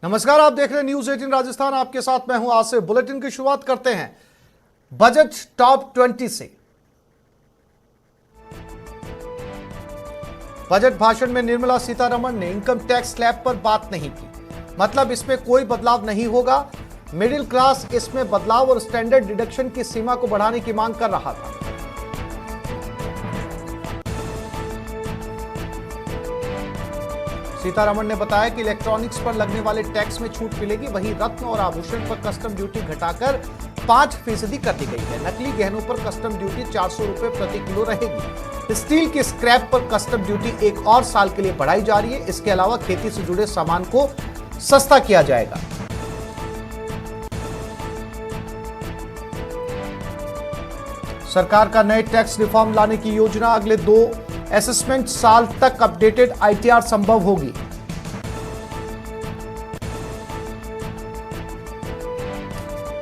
नमस्कार, आप देख रहे हैं न्यूज 18 राजस्थान। आपके साथ मैं हूं आसिफ। बुलेटिन की शुरुआत करते हैं बजट टॉप 20 से। बजट भाषण में निर्मला सीतारमण ने इनकम टैक्स स्लैब पर बात नहीं की, मतलब इसमें कोई बदलाव नहीं होगा। मिडिल क्लास इसमें बदलाव और स्टैंडर्ड डिडक्शन की सीमा को बढ़ाने की मांग कर रहा था। सीतारमण ने बताया कि इलेक्ट्रॉनिक्स पर लगने वाले टैक्स में छूट मिलेगी, वहीं रत्न और आभूषण पर कस्टम ड्यूटी घटाकर 5% कर दी गई है। नकली गहनों पर कस्टम ड्यूटी 400 रुपए प्रति किलो रहेगी। स्टील के स्क्रैप पर कस्टम ड्यूटी एक और साल के लिए बढ़ाई जा रही है। इसके अलावा खेती से जुड़े सामान को सस्ता किया जाएगा। सरकार का नए टैक्स रिफॉर्म लाने की योजना, अगले 2 असेसमेंट साल तक अपडेटेड आईटीआर संभव होगी।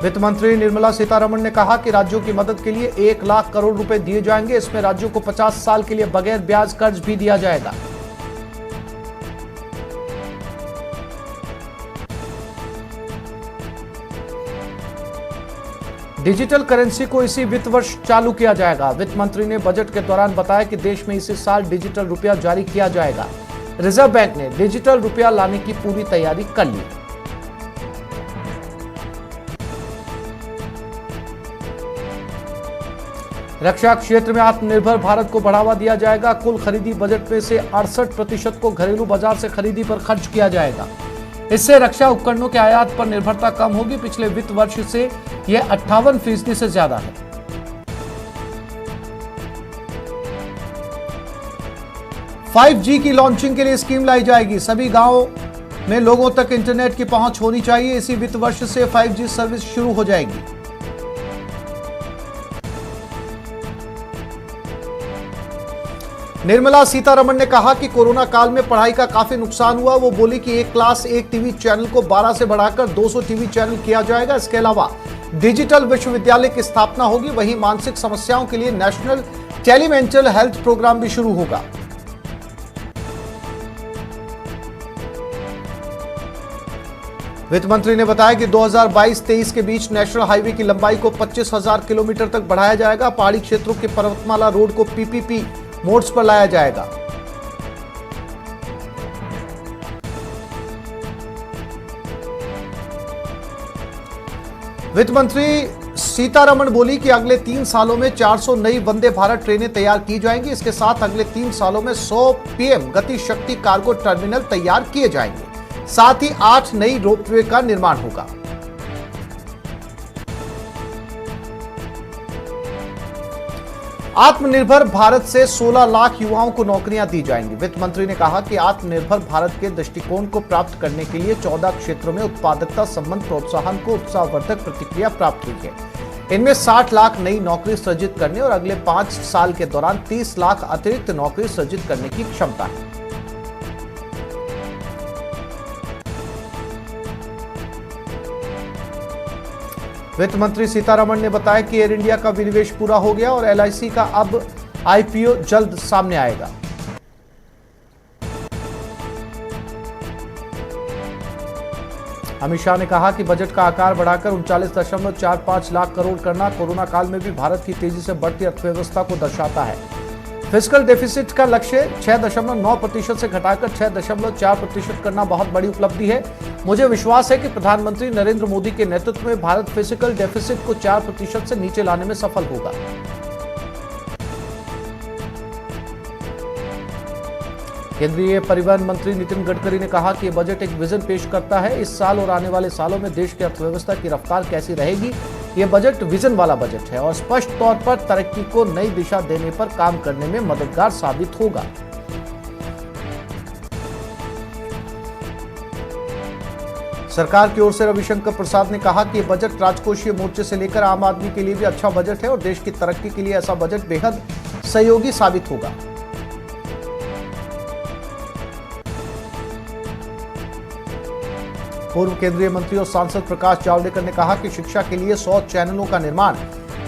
वित्त मंत्री निर्मला सीतारमण ने कहा कि राज्यों की मदद के लिए 1 लाख करोड़ रुपए दिए जाएंगे। इसमें राज्यों को 50 साल के लिए बगैर ब्याज कर्ज भी दिया जाएगा। डिजिटल करेंसी को इसी वित्त वर्ष चालू किया जाएगा। वित्त मंत्री ने बजट के दौरान बताया कि देश में इसी साल डिजिटल रुपया जारी किया जाएगा। रिजर्व बैंक ने डिजिटल रुपया लाने की पूरी तैयारी कर ली। रक्षा क्षेत्र में आत्मनिर्भर भारत को बढ़ावा दिया जाएगा। कुल खरीदी बजट में से 68% को घरेलू बाजार से खरीदी पर खर्च किया जाएगा। इससे रक्षा उपकरणों के आयात पर निर्भरता कम होगी। पिछले वित्त वर्ष से यह 58% से ज्यादा है। फाइव जी की लॉन्चिंग के लिए स्कीम लाई जाएगी। सभी गांवों में लोगों तक इंटरनेट की पहुंच होनी चाहिए। इसी वित्त वर्ष से 5G सर्विस शुरू हो जाएगी। निर्मला सीतारमण ने कहा कि कोरोना काल में पढ़ाई का काफी नुकसान हुआ। वो बोली कि एक क्लास एक टीवी चैनल को 12 से बढ़ाकर 200 टीवी चैनल किया जाएगा। इसके अलावा डिजिटल विश्वविद्यालय की स्थापना होगी। वहीं मानसिक समस्याओं के लिए नेशनल टेलीमेंटल हेल्थ प्रोग्राम भी शुरू होगा। वित्त मंत्री ने बताया कि 2022-23 के बीच नेशनल हाईवे की लंबाई को 25,000 किलोमीटर तक बढ़ाया जाएगा। पहाड़ी क्षेत्रों के पर्वतमाला रोड को पीपीपी मोड्स पर लाया जाएगा। वित्त मंत्री सीतारमण बोली कि अगले 3 सालों में 400 नई वंदे भारत ट्रेनें तैयार की जाएंगी। इसके साथ अगले 3 सालों में 100 पीएम गति शक्ति कार्गो टर्मिनल तैयार किए जाएंगे। साथ ही 8 नई रोपवे का निर्माण होगा। आत्मनिर्भर भारत से 16 लाख युवाओं को नौकरियां दी जाएंगी। वित्त मंत्री ने कहा कि आत्मनिर्भर भारत के दृष्टिकोण को प्राप्त करने के लिए 14 क्षेत्रों में उत्पादकता संबंध प्रोत्साहन को उत्साहवर्धक प्रतिक्रिया प्राप्त हुई है। इनमें 60 लाख नई नौकरी सृजित करने और अगले 5 साल के दौरान 30 लाख अतिरिक्त नौकरी सृजित करने की क्षमता है। वित्त मंत्री सीतारमण ने बताया कि एयर इंडिया का विनिवेश पूरा हो गया और LIC का अब IPO जल्द सामने आएगा। अमित शाह ने कहा कि बजट का आकार बढ़ाकर 39.45 लाख करोड़ करना कोरोना काल में भी भारत की तेजी से बढ़ती अर्थव्यवस्था को दर्शाता है। फिस्कल डेफिसिट का लक्ष्य 6.9% से घटाकर 6.4% करना बहुत बड़ी उपलब्धि है। मुझे विश्वास है कि प्रधानमंत्री नरेंद्र मोदी के नेतृत्व में भारत फिस्कल डेफिसिट को 4% से नीचे लाने में सफल होगा। केंद्रीय परिवहन मंत्री नितिन गडकरी ने कहा कि यह बजट एक विजन पेश करता है। इस साल और आने वाले सालों में देश की अर्थव्यवस्था की रफ्तार कैसी रहेगी, यह बजट विजन वाला बजट है और स्पष्ट तौर पर तरक्की को नई दिशा देने पर काम करने में मददगार साबित होगा। सरकार की ओर से रविशंकर प्रसाद ने कहा कि यह बजट राजकोषीय मोर्चे से लेकर आम आदमी के लिए भी अच्छा बजट है और देश की तरक्की के लिए ऐसा बजट बेहद सहयोगी साबित होगा। पूर्व केंद्रीय मंत्री और सांसद प्रकाश जावड़ेकर ने कहा कि शिक्षा के लिए 100 चैनलों का निर्माण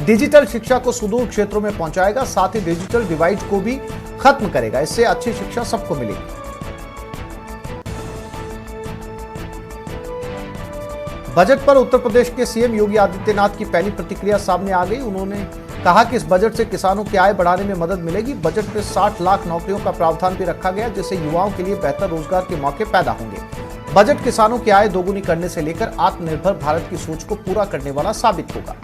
डिजिटल शिक्षा को सुदूर क्षेत्रों में पहुंचाएगा, साथ ही डिजिटल डिवाइड को भी खत्म करेगा। इससे अच्छी शिक्षा सबको मिलेगी। बजट पर उत्तर प्रदेश के सीएम योगी आदित्यनाथ की पहली प्रतिक्रिया सामने आ गई। उन्होंने कहा कि इस बजट से किसानों की आय बढ़ाने में मदद मिलेगी। बजट में 60 लाख नौकरियों का प्रावधान भी रखा गया, जिससे युवाओं के लिए बेहतर रोजगार के मौके पैदा होंगे। बजट किसानों की आय दोगुनी करने से लेकर आत्मनिर्भर भारत की सोच को पूरा करने वाला साबित होगा।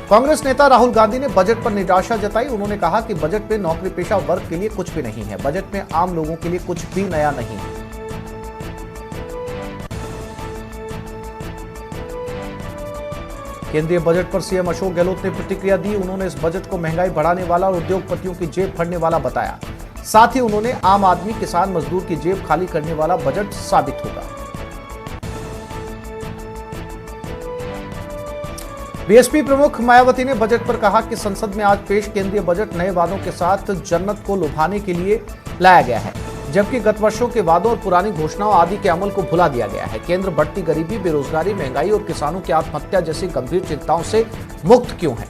कांग्रेस नेता राहुल गांधी ने बजट पर निराशा जताई। उन्होंने कहा कि बजट में नौकरी पेशा वर्ग के लिए कुछ भी नहीं है। बजट में आम लोगों के लिए कुछ भी नया नहीं है। केंद्रीय बजट पर सीएम अशोक गहलोत ने प्रतिक्रिया दी। उन्होंने इस बजट को महंगाई बढ़ाने वाला और उद्योगपतियों की जेब भरने वाला बताया। साथ ही उन्होंने आम आदमी, किसान, मजदूर की जेब खाली करने वाला बजट साबित होगा। बीएसपी प्रमुख मायावती ने बजट पर कहा कि संसद में आज पेश केंद्रीय बजट नए वादों के साथ जन्नत को लुभाने के लिए लाया गया है, जबकि गत वर्षों के वादों और पुरानी घोषणाओं आदि के अमल को भुला दिया गया है। केंद्र बढ़ती गरीबी, बेरोजगारी, महंगाई और किसानों की आत्महत्या जैसी गंभीर चिंताओं से मुक्त क्यों है?